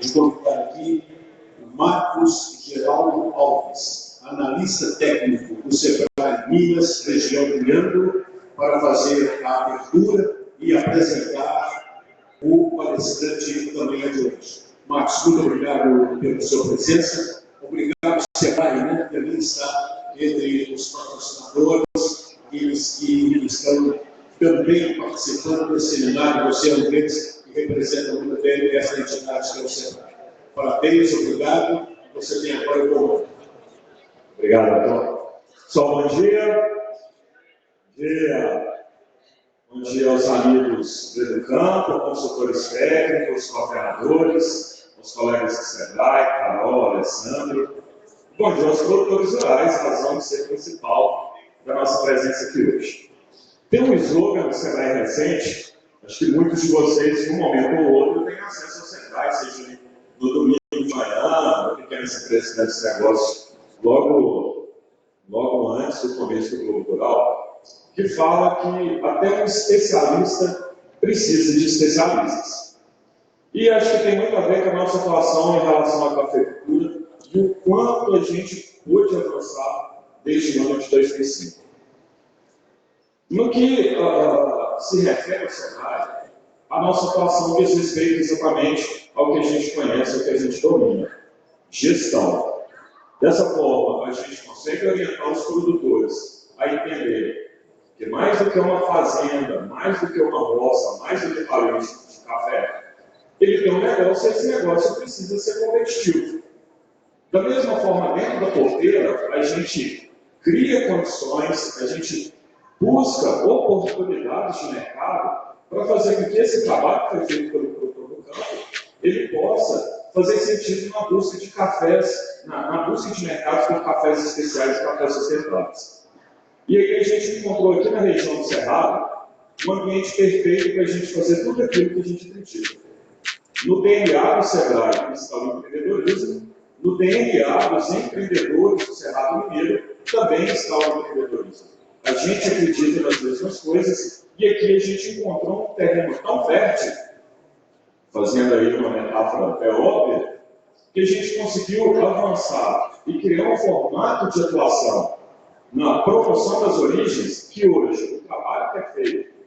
Vou convidar aqui o Marcos Geraldo Alves, analista técnico do SEBRAE Minas, região de Leandro, para fazer a abertura e apresentar o palestrante da manhã de hoje. Marcos, muito obrigado pela sua presença. Obrigado, SEBRAE, né, que ali está entre os patrocinadores, aqueles que estão também participando desse seminário. Você é um deles que representa muito bem essa entidade que é o SEBRAE. Parabéns, obrigado. Você tem agora o comando. Obrigado, Antônio. Só bom dia. Bom dia aos amigos do campo, consultores técnicos, coordenadores, os colegas do SEBRAE, Carol, Alessandro. Bom dia aos produtores rurais, razão de ser principal da nossa presença aqui hoje. Tem um slogan do SEBRAE recente, acho que muitos de vocês, num momento ou outro, têm acesso ao SEBRAE, seja no domingo de manhã, no pequenas empresas desse negócio, logo antes do começo do Globo Rural, que fala que até um especialista precisa de especialistas. E acho que tem muito a ver com a nossa atuação em relação à cafeicultura e o quanto a gente pôde avançar desde o ano de 2005. No que se refere ao SEBRAE, a nossa atuação diz respeito exatamente ao que a gente conhece, ao que a gente domina: gestão. Dessa forma, a gente consegue orientar os produtores a entender que mais do que uma fazenda, mais do que uma roça, mais do que país de café, ele tem um negócio e esse negócio precisa ser competitivo. Da mesma forma, dentro da porteira, a gente cria condições, a gente busca oportunidades de mercado para fazer com que esse trabalho que foi feito pelo produtor do campo, ele possa fazer sentido na busca de cafés, na busca de mercados por cafés especiais e cafés sustentáveis. E aí a gente encontrou aqui na região do Cerrado um ambiente perfeito para a gente fazer tudo aquilo que a gente acredita. No DNA do SEBRAE está o empreendedorismo, no DNA dos empreendedores do Cerrado Mineiro também está o empreendedorismo. A gente acredita nas mesmas coisas e aqui a gente encontrou um terreno tão fértil, fazendo aí uma metáfora óbvia, que a gente conseguiu avançar e criar um formato de atuação na promoção das origens que hoje o trabalho que é feito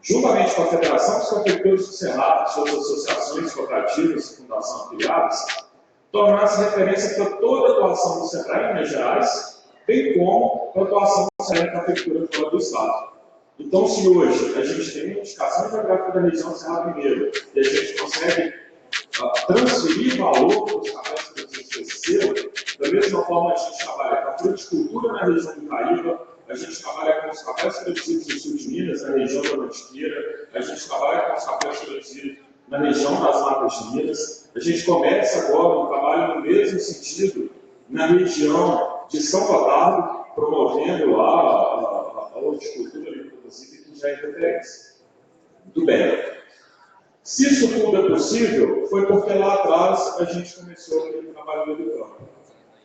juntamente com a Federação dos Cafeicultores do Cerrado, suas associações cooperativas e fundação afiliadas, tornar-se referência para toda a atuação do SEBRAE em Minas Gerais, bem como para a atuação do SEBRAE em cafeicultura fora do Estado. Então, se hoje a gente tem uma indicação geográfica da região do Cerrado Mineiro e a gente consegue transferir valor para os cafés que cresceram, da mesma forma a gente trabalha com a fruticultura na região do Caíba, a gente trabalha com os cafés produzidos no sul de Minas, na região da Mantiqueira, a gente trabalha com os cafés produzidos na região das Matas de Minas, a gente começa agora um trabalho no mesmo sentido na região de São Gotardo, promovendo lá a horticultura, inclusive, que já é referência. Muito bem. Se isso tudo é possível, foi porque lá atrás a gente começou aquele trabalho do campo.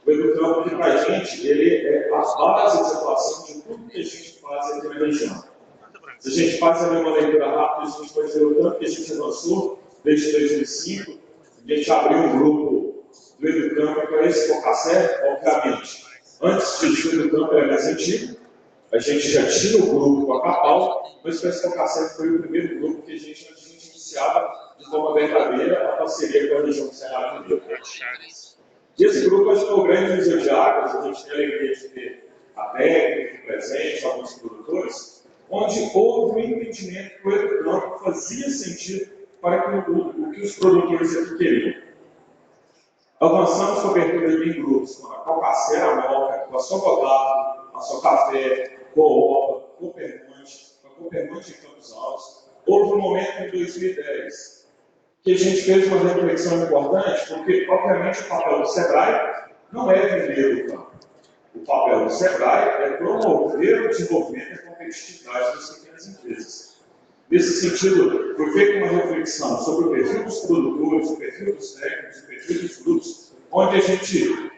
O Educampo, que para a gente, ele é a base de atuação de tudo que a gente faz aqui na região. Se a gente faz ali uma leitura rápida, a gente pode ver o tanto que a gente avançou desde 2005, a gente abriu um grupo do Educampo para esse Focacer, obviamente. Antes disso, o Educampo era mais antigo, a gente já tinha o grupo com a Capal, mas o esse Focacer foi o primeiro grupo que a gente iniciava de forma verdadeira a parceria com a região do Cerrado Mineiro. E esse grupo hoje é o grande museu de águas, a gente tem a alegria de ter a técnica presente, alguns produtores, onde houve um entendimento que o Educampo fazia sentido para o que os produtores aqui queriam. Avançamos com a abertura de grupos, com a Calcacer, a Moca, com a Sogodardo, a Socafé, com a Opa, com a Coopermante em Campos Altos. Houve um momento em 2010 que a gente fez uma reflexão importante, porque, obviamente, o papel do SEBRAE não é vender o campo. O papel do SEBRAE é promover o desenvolvimento e a competitividade das pequenas empresas. Nesse sentido, foi feita uma reflexão sobre o perfil dos produtores, o perfil dos técnicos, o perfil dos grupos, onde a gente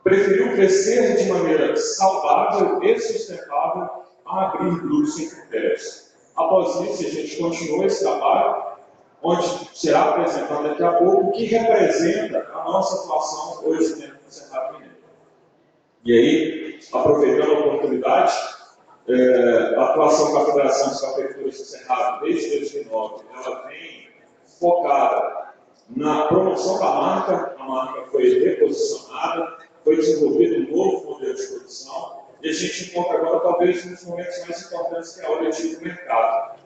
preferiu crescer de maneira saudável e sustentável a abrir grupos sem critérios. Após isso, a gente continuou esse trabalho onde será apresentado daqui a pouco o que representa a nossa atuação hoje dentro do Cerrado Mineiro. E aí, aproveitando a oportunidade, a atuação da Federação dos Cafeicultores do Cerrado, desde 2009, ela vem focada na promoção da marca. A marca foi reposicionada, foi desenvolvido um novo modelo de produção, e a gente encontra agora, talvez, um dos momentos mais importantes, que é a hora de ir para o mercado.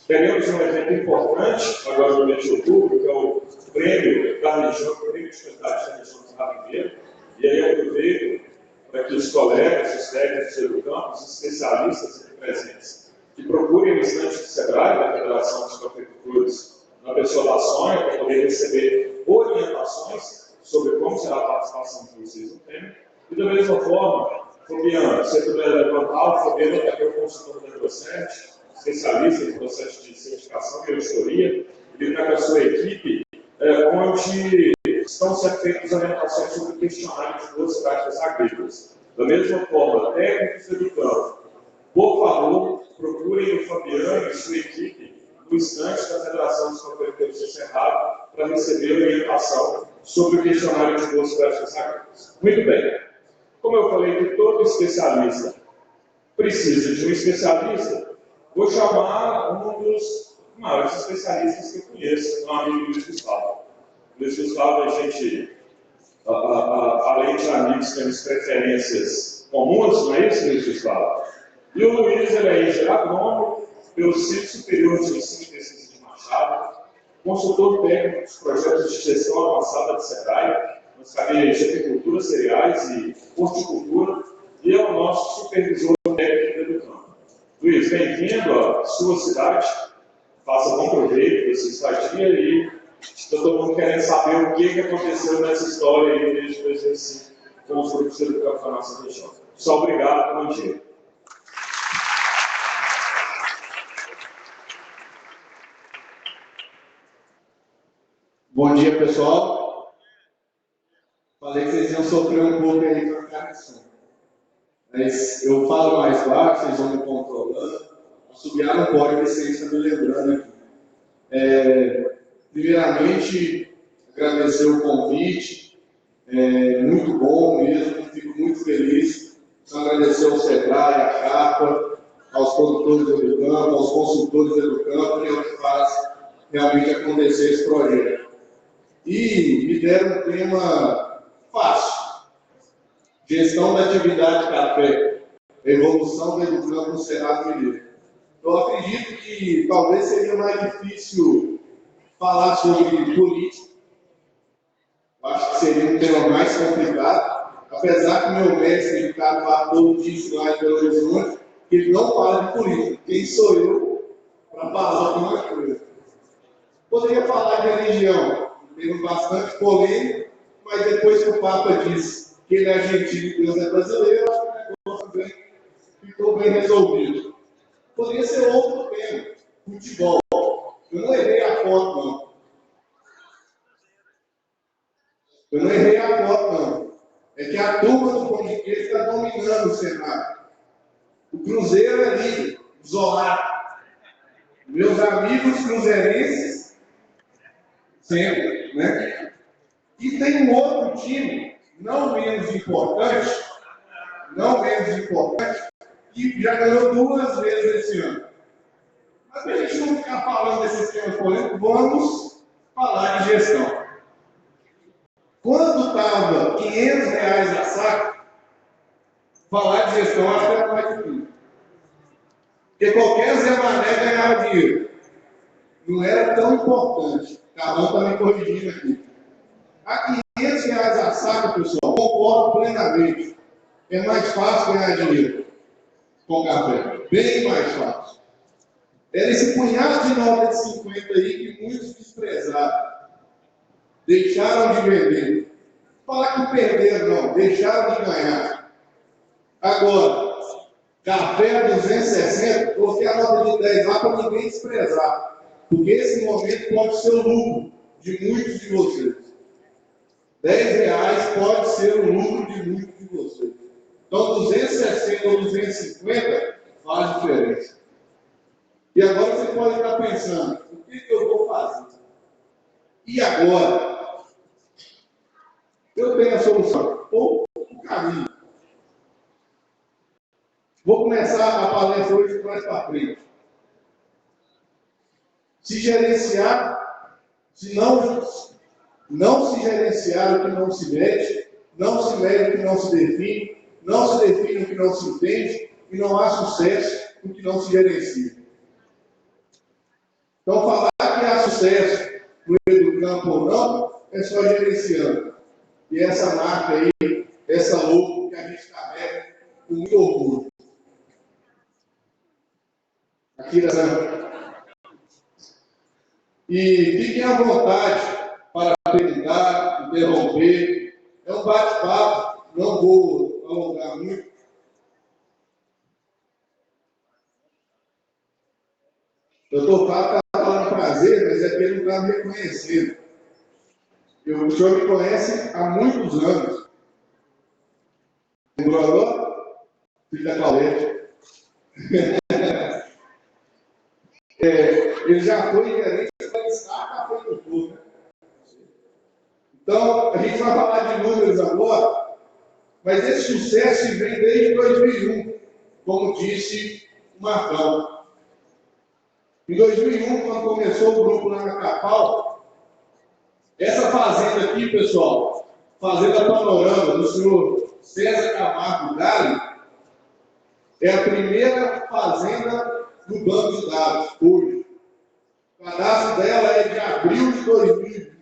Teremos um evento importante, agora no mês de outubro, que é o prêmio da região, o prêmio de qualidade da região do Cerrado Mineiro, e aí eu aproveito para que os colegas, os técnicos do campo, os especialistas aqui presentes, que procurem o estande do SEBRAE, da Federação dos Cafeicultores, na pessoa da Sônia, para poder receber orientações sobre como será a participação de vocês no prêmio. E da mesma forma, Fabiano, se você puder levantar, o Fabiano é o consultor da Eurocert, especialista em processo de certificação e auditoria, ele está com a sua equipe, onde estão sendo feitas orientações sobre o questionário de boas práticas agrícolas. Da mesma forma, técnicos do campo, por favor, procurem o Fabiano e sua equipe no estande da Federação dos Cafeicultores do Cerrado para receber orientação sobre o questionário de boas práticas agrícolas. Muito bem. Como eu falei que todo especialista precisa de um especialista, vou chamar um dos maiores especialistas que eu conheço, meu amigo Luiz Gustavo. Luiz Gustavo, a gente, além de amigos, temos preferências comuns, não é isso, Luiz Gustavo? E o Luiz, ele é engenheiro agrônomo pelo Centro Superior de Ensino e Pesquisa de Machado, consultor técnico dos projetos de gestão avançada do SEBRAE, nas cadeias de agricultura, cereais e horticultura, e é o nosso supervisor técnico do campo. Luiz, bem-vindo à sua cidade, faça bom proveito dessa estadia e está todo mundo querendo saber o que aconteceu nessa história aí desde 2005 com os grupos do campo da nossa região. Só obrigado, bom dia. Bom dia, pessoal. Falei que vocês iam sofrer um pouco aí com a carreção. Mas eu falo mais baixo, vocês vão me controlando. Assobiar não pode, vocês estão me lembrando aqui. Primeiramente, agradecer o convite. Muito bom mesmo, fico muito feliz. Agradecer ao SEBRAE, à CAPA, aos produtores do campo, aos consultores do campo, que é o que faz realmente acontecer esse projeto. E me deram um tema fácil: gestão da atividade de café, evolução do campo no Cerrado Mineiro. Eu acredito que talvez seria mais difícil falar sobre política. Eu acho que seria um tema mais complicado, apesar que meu mestre Ricardo Bartolo disse lá em Belo Horizonte que ele não fala de política. Quem sou eu para falar alguma coisa? Poderia falar de religião, temos bastante polêmica, mas depois que o Papa disse que ele é argentino e Deus é brasileiro, acho que o negócio ficou bem resolvido. Poderia ser outro tema, futebol. Eu não errei a foto, não. Eu não errei a foto, não. É que a turma do Pão de Queijo está dominando o cenário. O Cruzeiro é líder, isolado. Meus amigos cruzeirenses, sempre, né? E tem um outro time, não menos importante, que já ganhou 2 vezes esse ano. Mas para a gente não ficar falando desses temas polêmicos, vamos falar de gestão. Quando estava R$500 a saco, falar de gestão acho que era mais difícil. Porque qualquer Zé Mané ganhava dinheiro. Não era tão importante. Carlão está me corrigindo aqui. A R$500 a saco, pessoal, concordo plenamente. É mais fácil ganhar dinheiro com café. Bem mais fácil. Era esse punhado de nota de 50 aí que muitos desprezaram. Deixaram de vender. Falar que perderam, não. Deixaram de ganhar. Agora, café a 260, coloquei a nota de 10 lá para ninguém desprezar. Porque esse momento pode ser o lucro de muitos de vocês. R$10 pode ser o lucro de muitos de vocês. Então, 260 ou 250 faz diferença. E agora você pode estar pensando, O que eu vou fazer? E agora? Eu tenho a solução, ou o caminho. Vou começar a palestra hoje de trás para frente. Se gerenciar, se não se gerenciar o que não se mede o que não se define o que não se entende, e não há sucesso no que não se gerencia. Então, falar que há sucesso no meio do campo ou não, é só gerenciando. E essa marca aí, essa logo que a gente carrega com muito orgulho. Aqui na E fiquem à vontade para perguntar, interromper. É um bate-papo, não vou alongar muito. Eu estou falando prazer, mas é que ele não está me reconhecendo. O senhor me conhece há muitos anos. Lembrou agora? Filho da Claudete. Ele já foi gerente da Estaca, foi no clube, né? Então, a gente vai falar de números agora, mas esse sucesso vem desde 2001, como disse o Marcão. Em 2001, quando começou o grupo lá na Capal, essa fazenda aqui, pessoal, Fazenda Panorama, do senhor César Camargo Galli, é a primeira fazenda do banco de dados, hoje. O cadastro dela é de abril de 2020.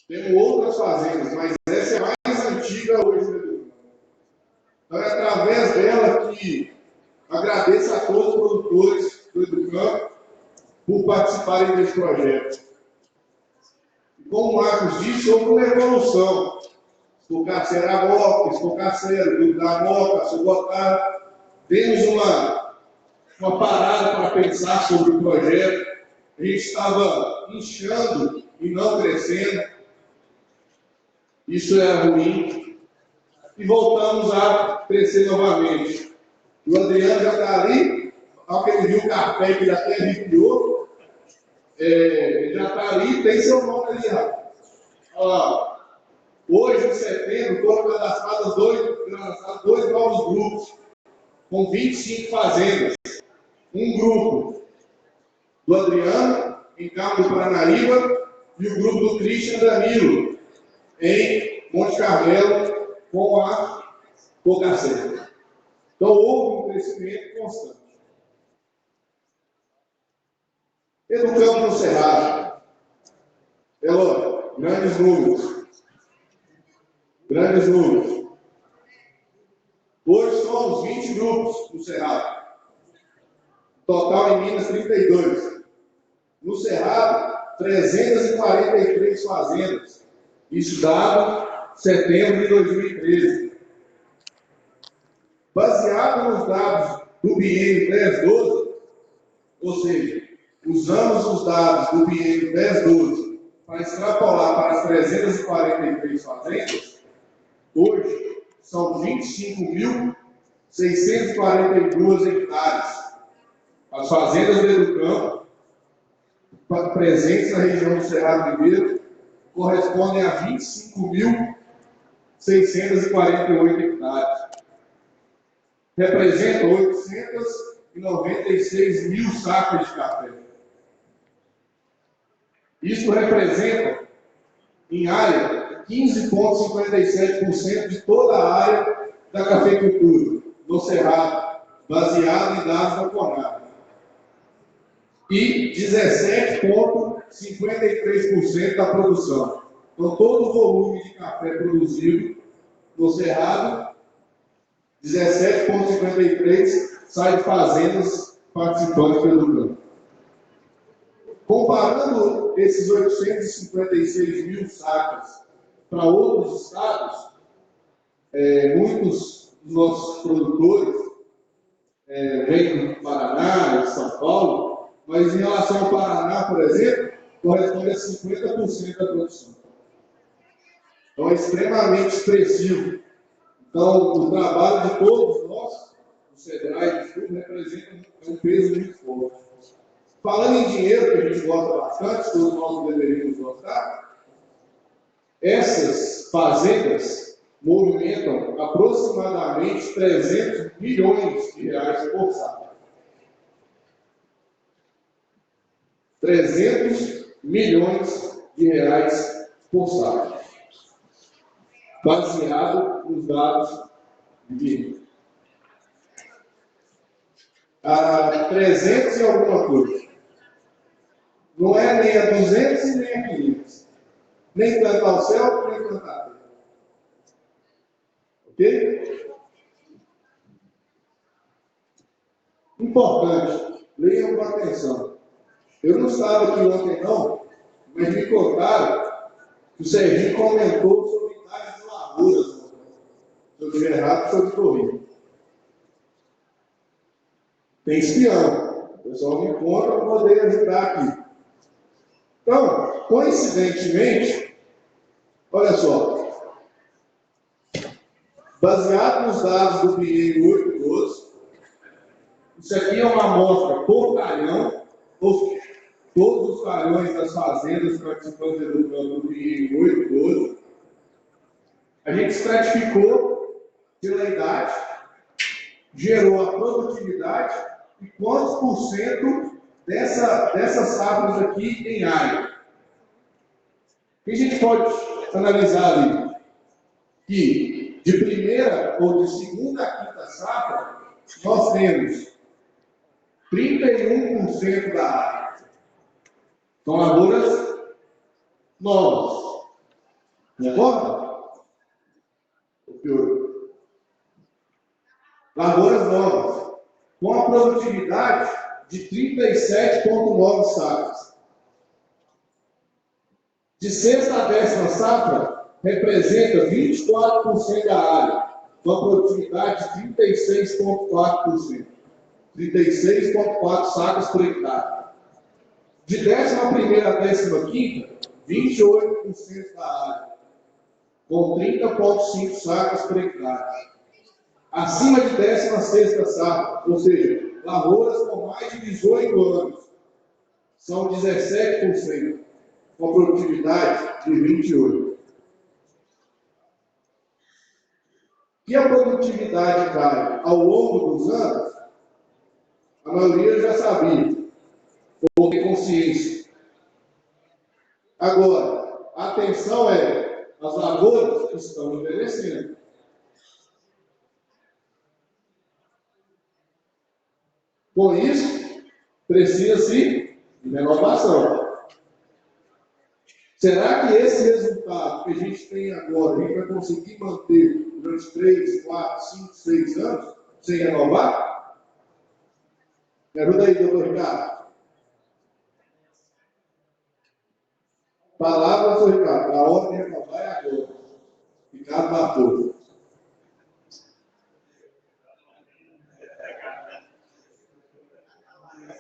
Temos outras fazendas, mas essa é a mais antiga hoje. Então, é através dela que agradeço a todos os produtores do Educampo por participarem desse projeto. E como o Marcos disse, houve uma evolução. Estocaceira a moca, estocaceira, grupo da moca, subotário. Temos uma parada para pensar sobre o projeto. A gente estava inchando e não crescendo. Isso era ruim. E voltamos a crescer novamente. O Adriano já está ali, ao que ele viu o café que ele até arrepiou, ele já está ali, tem seu nome ali, rapaz. Olha lá. Hoje, em setembro, foram cadastrados dois novos grupos, com 25 fazendas. Um grupo do Adriano, em Cabo do Paranaíba, e o grupo do Christian Danilo, em Monte Carmelo, com a Cocaceira. Então, houve um crescimento constante. Educamos no Cerrado. É lógico, grandes números. Grandes números. Hoje somos 20 grupos no Cerrado. Total em Minas, 32. No Cerrado, 343 fazendas. Isso dado setembro de 2013. Baseado nos dados do biênio 10-12, ou seja, usamos os dados do biênio 10-12 para extrapolar para as 343 fazendas, hoje são 25.642 hectares. As fazendas do Educampo, presentes na região do Cerrado Mineiro, correspondem a 25.648 hectares. Representam 896 mil sacas de café. Isso representa, em área, 15,57% de toda a área da cafeicultura, no Cerrado, baseado em dados da Conab. E 17,53% da produção. Então, todo o volume de café produzido no Cerrado, 17,53% sai de fazendas participantes pelo campo. Comparando esses 856 mil sacas para outros estados, muitos dos nossos produtores vêm do Paraná, de São Paulo, mas em relação ao Paraná, por exemplo, corresponde a 50% da produção. Então é extremamente expressivo. Então, o trabalho de todos nós, do SEDRAE e de tudo, representa um peso muito forte. falando em dinheiro, que a gente gosta bastante, todos nós deveríamos gostar, essas fazendas movimentam aproximadamente 300 milhões de reais por safra. 300 milhões de reais por safra, baseado nos dados de 300 e alguma coisa. Não é nem a 200 e nem a 500. Nem tanto ao céu, nem tanto à terra. Ok? Importante, leiam com atenção. Eu não estava aqui ontem não, mas me contaram que o Serginho comentou sobre idade de lavouras. Se eu estiver errado, foi corrido. Tem espião. O pessoal me conta para poder ajudar aqui. Então, coincidentemente, olha só, baseado nos dados do biênio 812, isso aqui é uma amostra por calhão, ou seja, todos os calhões das fazendas participantes do campo do biênio 812, a gente estratificou pela idade, gerou a produtividade e quantos por cento dessas safras aqui em área. O que a gente pode analisar ali? Que de primeira ou de segunda a quinta safra, nós temos 31% da área. São lavouras novas. Concorda? Lavouras novas. Com a produtividade de 37,9 safras. De sexta a décima safra, representa 24% da área, com a produtividade de 36,4%. 36,4 sacas por hectare. De 11ª a 15ª, 28% da área, com 30,5 sacas por hectare. Acima de 16ª safra, ou seja, lavouras com mais de 18 anos, são 17%, com produtividade de 28%. E a produtividade cai ao longo dos anos, a maioria já sabia, ou tem consciência. Agora, a atenção é, as lavouras estão envelhecendo. Com isso, precisa-se de renovação. Será que esse resultado que a gente tem agora, a gente vai conseguir manter durante 3, 4, 5, 6 anos, sem renovar? Me ajuda aí, doutor Ricardo. Palavra, doutor Ricardo. A hora de renovar é agora. Ricardo matou.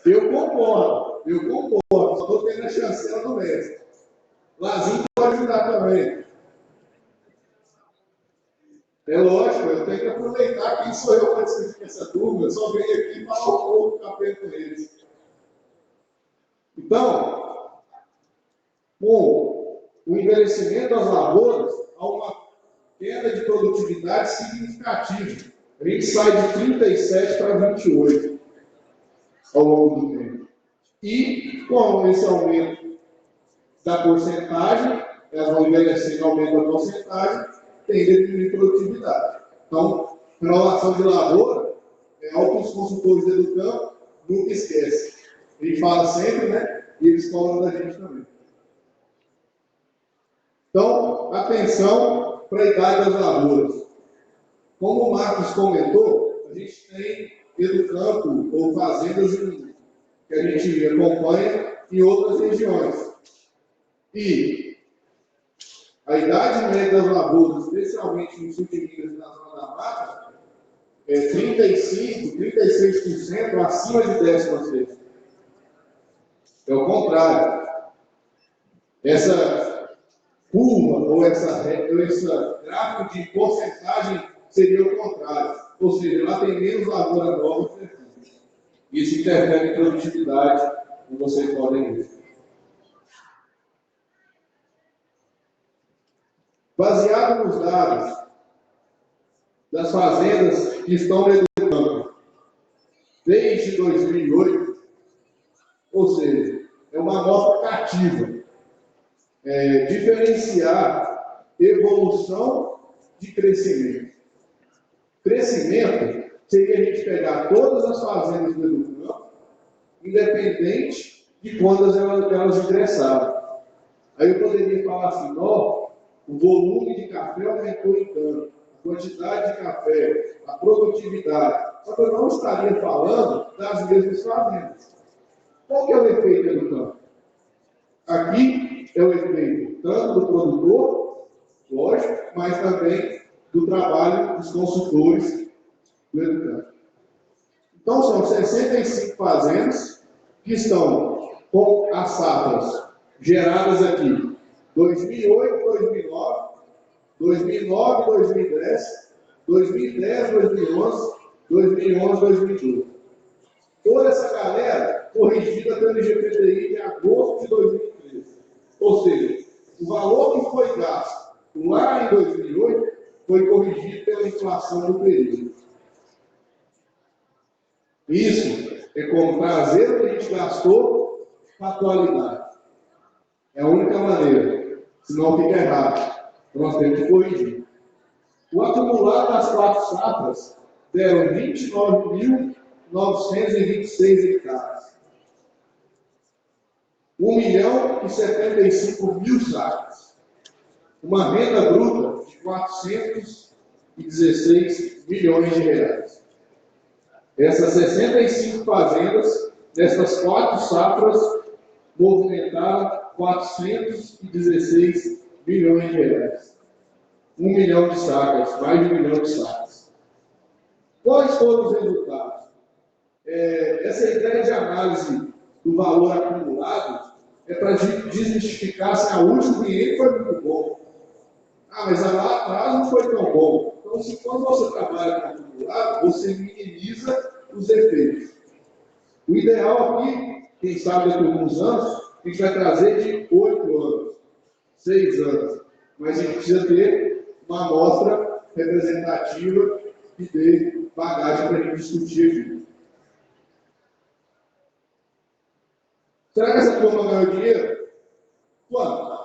Eu concordo. Só estou tendo a chancela do mestre. Lazinho pode ajudar também. É lógico, eu tenho que aproveitar quem sou eu para discutir essa turma. Eu só venho aqui para falar um pouco do papel com eles. Então, com o envelhecimento das lavouras, há uma queda de produtividade significativa. A gente sai de 37 para 28 ao longo do tempo. E, com esse aumento da porcentagem, elas vão envelhecendo, aumenta a porcentagem, tende a diminuir a produtividade. Então, renovação de lavoura é algo que os consultores do Educampo nunca esquecem. A gente fala sempre, né? E eles cobram da gente também. Então, atenção para a idade das lavouras. Como o Marcos comentou, a gente tem Educampo ou fazendas que a gente acompanha em outras regiões. E a idade média das lavouras, especialmente no sul de Minas e na zona da mata, é 35%, 36% acima de 16ª. É o contrário. Essa curva ou essa gráfico de porcentagem seria o contrário. Ou seja, lá tem menos lavoura nova. Isso interfere em produtividade como vocês podem ver. Baseado nos dados das fazendas que estão dentro do campo desde 2008, ou seja, é uma amostra cativa, diferenciar evolução de crescimento. Crescimento seria a gente pegar todas as fazendas do campo, independente de quantas elas ingressaram. Aí eu poderia falar assim, ó, o volume de café aumentou em tanto, a quantidade de café, a produtividade. Só que eu não estaria falando das mesmas fazendas. Qual que é o efeito do campo? Aqui é o efeito tanto do produtor, lógico, mas também do trabalho dos consultores do educando. Então, são 65 fazendas que estão com as safras geradas aqui 2008, 2009, 2009, 2010, 2010, 2011, 2011, 2012. Toda essa galera corrigida pelo IGPTI de agosto de 2013. Ou seja, o valor que foi gasto lá em 2008 foi corrigido pela inflação do período. Isso é como trazer o que a gente gastou para a atualidade. É a única maneira, senão fica errado. Nós temos que corrigir. O acumulado das 4 safras deram 29.926 hectares. 1.075.000 sacas. Uma renda bruta de 416 milhões de reais. Essas 65 fazendas, nessas 4 safras, movimentaram 416 milhões de reais. 1 milhão de sacas, mais de 1 milhão de sacas. Quais foram os resultados? Essa ideia de análise do valor acumulado é para desmistificar se a última cliente foi muito bom. Mas lá atrás não foi tão bom. Então, quando você trabalha com acumulado, você minimiza os efeitos. O ideal aqui, quem sabe daqui a alguns anos, a gente vai trazer de 8 anos, 6 anos. Mas a gente precisa ter uma amostra representativa que dê bagagem para a gente discutir aqui. Será que essa turma ganhou dinheiro? Quanto?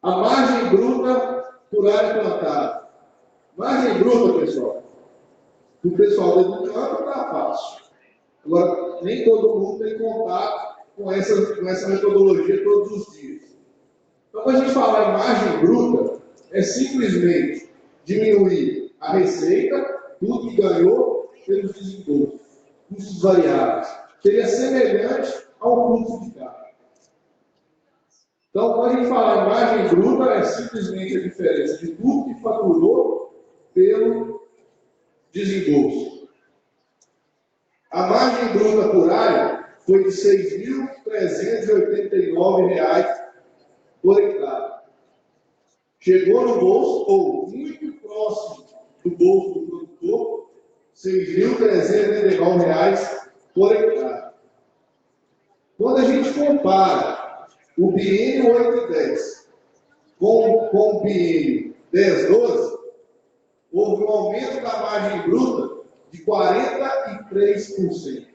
A margem bruta por área plantada. Margem bruta, pessoal. O pessoal do educando está fácil. Agora, nem todo mundo tem contato com essa metodologia todos os dias. Então, quando a gente falar em margem bruta, é simplesmente diminuir a receita, tudo que ganhou, pelos desembolsos, custos variáveis. Seria semelhante ao custo de carga. Então, quando a gente fala em margem bruta, é simplesmente a diferença de tudo que faturou pelo desembolso. A margem bruta por área foi de R$ 6.389 por hectare. Chegou no bolso, ou muito próximo do bolso do produtor, R$ 6.389 por hectare. Quando a gente compara o biênio 8 e 10 com o biênio 10-12, houve um aumento da margem bruta de 43%.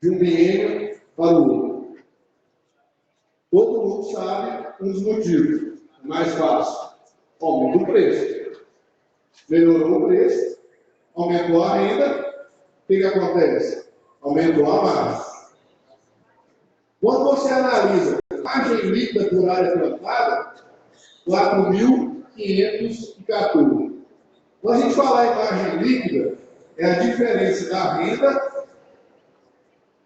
De um biênio para o outro. Todo mundo sabe um dos motivos. Mais fácil. Aumento do preço. Melhorou o preço, aumentou a renda, o que acontece? Aumentou a margem. Quando você analisa a margem líquida por área plantada, 4.514. Quando a gente falar em margem líquida, é a diferença da renda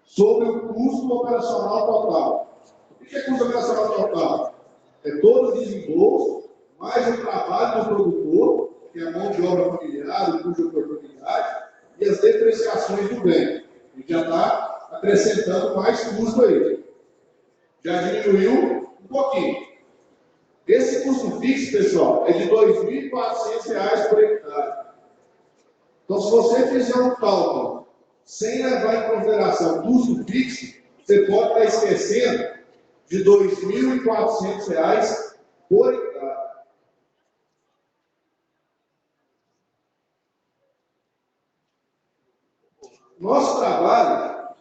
sobre o custo operacional total. O que é custo operacional total? É todo o desembolso, mais o trabalho do produtor, que é a mão de obra familiar, o custo de oportunidade, e as depreciações do bem. A gente já está acrescentando mais custo aí. Já diminuiu um pouquinho. Esse custo fixo, pessoal, é de R$ 2.400 por hectare. Então, se você fizer um cálculo sem levar em consideração custo fixo, você pode estar esquecendo de R$ 2.400 por hectare. Nosso trabalho,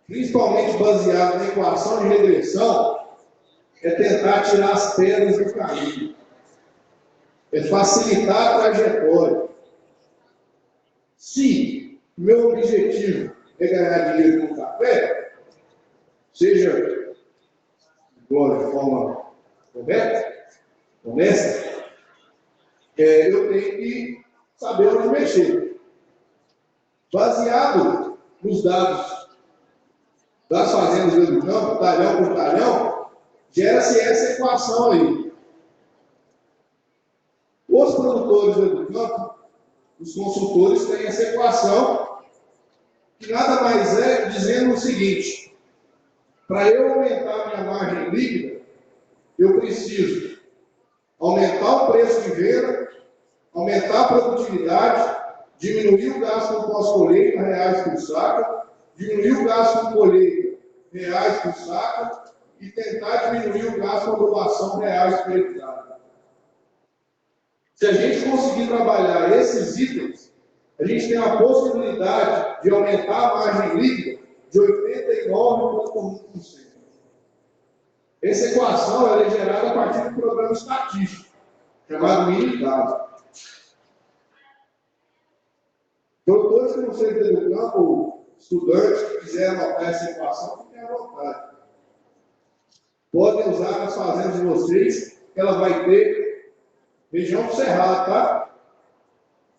principalmente baseado na equação de regressão, é tentar tirar as pedras do caminho, é facilitar a trajetória. Se meu objetivo é ganhar dinheiro com café, seja de forma honesta, eu tenho que saber onde mexer. Baseado nos dados das fazendas do campo, talhão por talhão, gera-se essa equação aí. Os produtores do campo, os consultores, têm essa equação, que nada mais é dizendo o seguinte: para eu aumentar minha margem líquida, eu preciso aumentar o preço de venda, aumentar a produtividade, diminuir o gasto com pós-colheita, reais por saco, diminuir o gasto com colheita, reais por saco, e tentar diminuir o gasto com adubação, reais por hectare. Se a gente conseguir trabalhar esses itens, a gente tem a possibilidade de aumentar a margem líquida de 89,1%. Essa equação ela é gerada a partir de um programa estatístico, chamado mini-dado. Produtores que não sejam do campo, estudantes que quiserem anotar essa equação, fiquem à vontade. Podem usar nas fazendas de vocês, ela vai ter região do Cerrado, tá?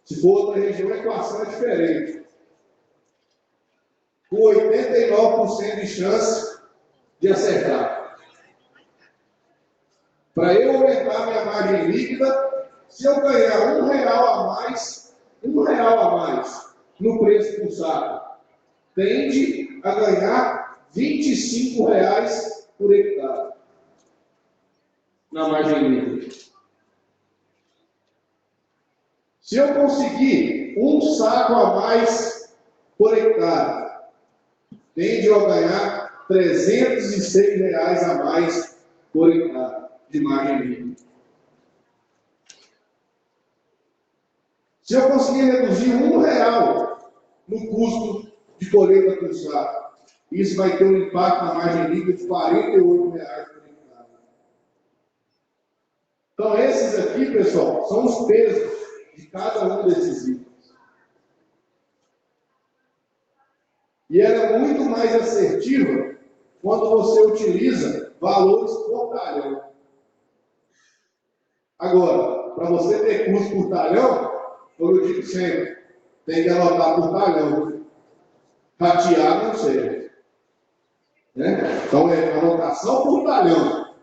Se for outra região, a equação é diferente. Com 89% de chance de acertar. Para eu aumentar minha margem líquida, se eu ganhar R$1 a mais, R$1 a mais no preço por saco, tende a ganhar R$25 por hectare na margem líquida. Se eu conseguir um saco a mais por hectare, tende a ganhar R$306 a mais por hectare de margem líquida. Se eu conseguir reduzir R$1 no custo de colheita por saco, isso vai ter um impacto na margem líquida de R$48 por hectare. Então, esses aqui, pessoal, são os pesos de cada um desses itens. E ela é muito mais assertiva quando você utiliza valores por talhão. Agora, para você ter custo por talhão, como eu digo sempre, tem que anotar por talhão. Ratear não serve. Né? Então, é anotação por talhão.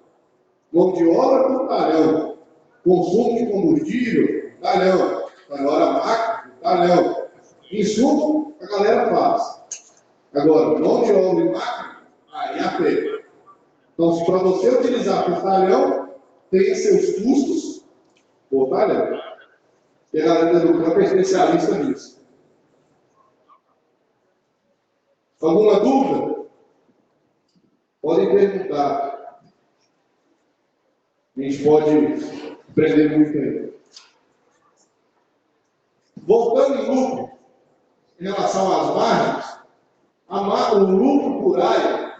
Mão de obra por talhão. Consumo de combustível, talhão. Agora, máquina, talhão. Insumo, a galera faz. Agora, mão de obra e máquina, aí aperta. Então, para você utilizar por talhão, tem seus custos por talhão. E a galera do campo é especialista nisso. Alguma dúvida? Podem perguntar. A gente pode aprender muito aí. Voltando em lucro, em relação às margens, o lucro por área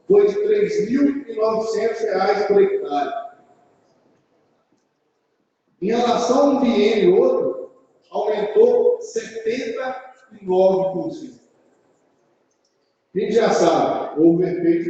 foi de R$3.900 por hectare. Em relação a um biênio e outro, aumentou 79%. A gente já sabe, houve efeito